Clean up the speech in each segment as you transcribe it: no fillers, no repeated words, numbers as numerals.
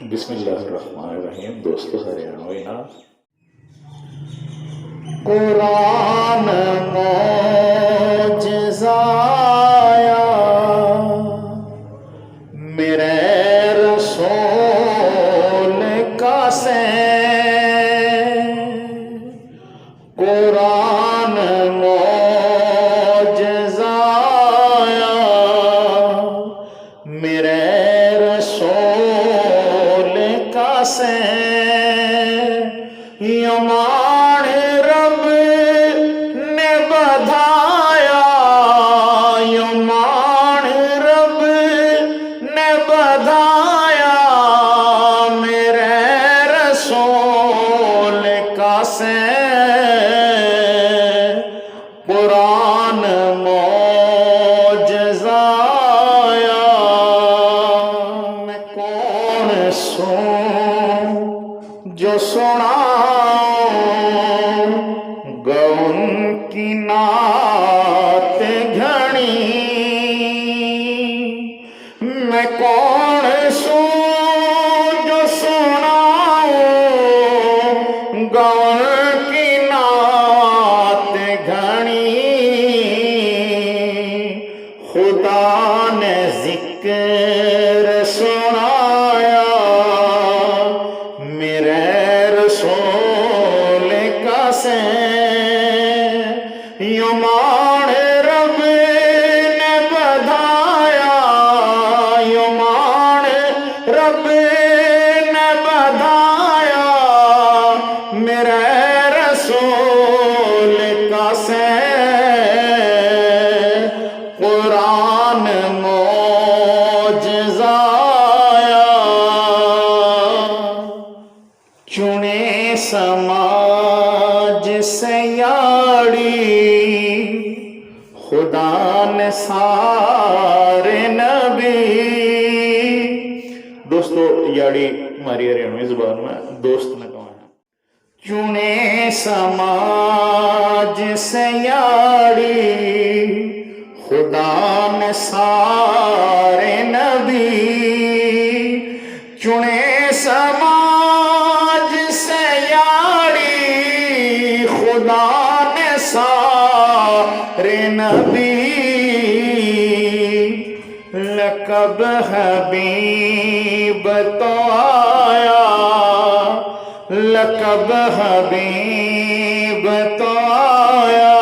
बिस्मिल्लाहिर्रहमानिर्रहीम। दोस्तों हरियाणवी ना कुरान मौजज़ाया मेरे रसूल का से कुरान मौजज़ाया मेरे रसूल का से यमान रब ने बधाया यमान रब ने बधाया मेरे रसूल का से कुरान मौजज़ाया मैं कौन सूं जो सुनाऊं गौन की नात घनी मैं कौन सूं जो सुनाऊं गौन की नात घनी खुदा ने जिक्र सुनाया मेरे रसूल का से यमान रब ने बधाया यमान रब ने बधाया मेरे रसूल का से कुरान मौजज़ाया चुने समाज से याड़ी खुदा ने सारे नबी। दोस्तों याड़ी हमारी हरियाणवी जुबान में दोस्त ने कहा है। चुने समाज से याड़ी खुदा ने सारे नबी चुने समाज से यारी खुदा ने सारे नबी लक़ब हबीब तो आया लक़ब हबीब तो आया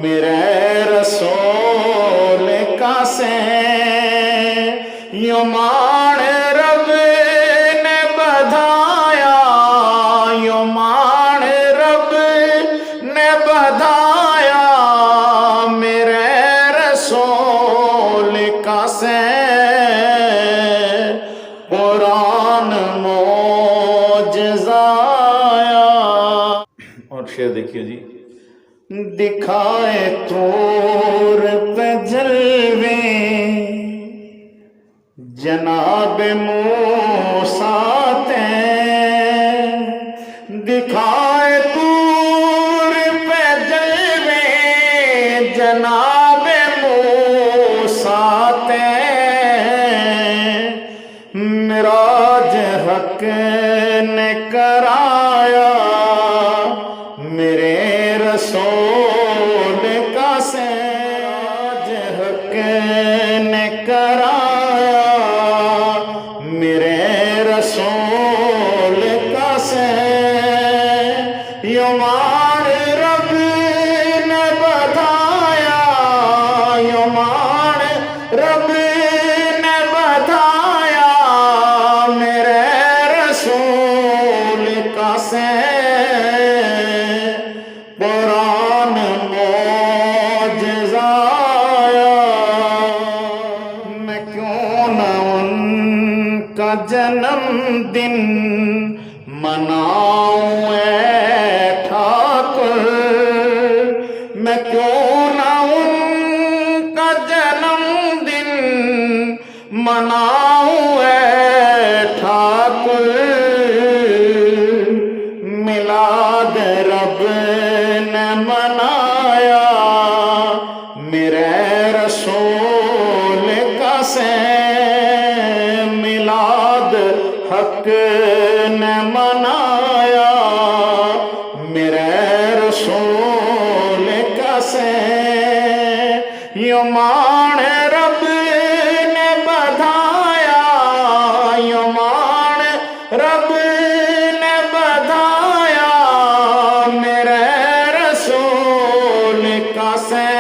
मेरे रसूल का से यमान रब ने बधाया यमान रब ने बधाया मेरे रसूल का से कुरान मौजज़ाया। और शेर देखिए जी। दिखाए तूर पे जलवे जनाब मूसा ते दिखाए तूर पे जलवे जनाब मूसा ते मिराज हक ने कराया मेरे रसूल का से मिराज हक ने कराया मेरे रसूल का से यमान रब ने बधाया यमान रब ने बधाया मेरे रसूल का से कुरान मौजज़ाया मैं क्यों न उनका जन्मदिन मनाऊं ऐ ठाकुर मैं क्यों न उनका जन्मदिन मनाऊं ऐ ठाकुर मिलाद रब ने मनाया मेरे रसूल का से मिला मुराद हक ने मनाया मेरे रसूल का से यो मान रब ने बधाया यो मान रब ने बधाया मेरे रसूल का से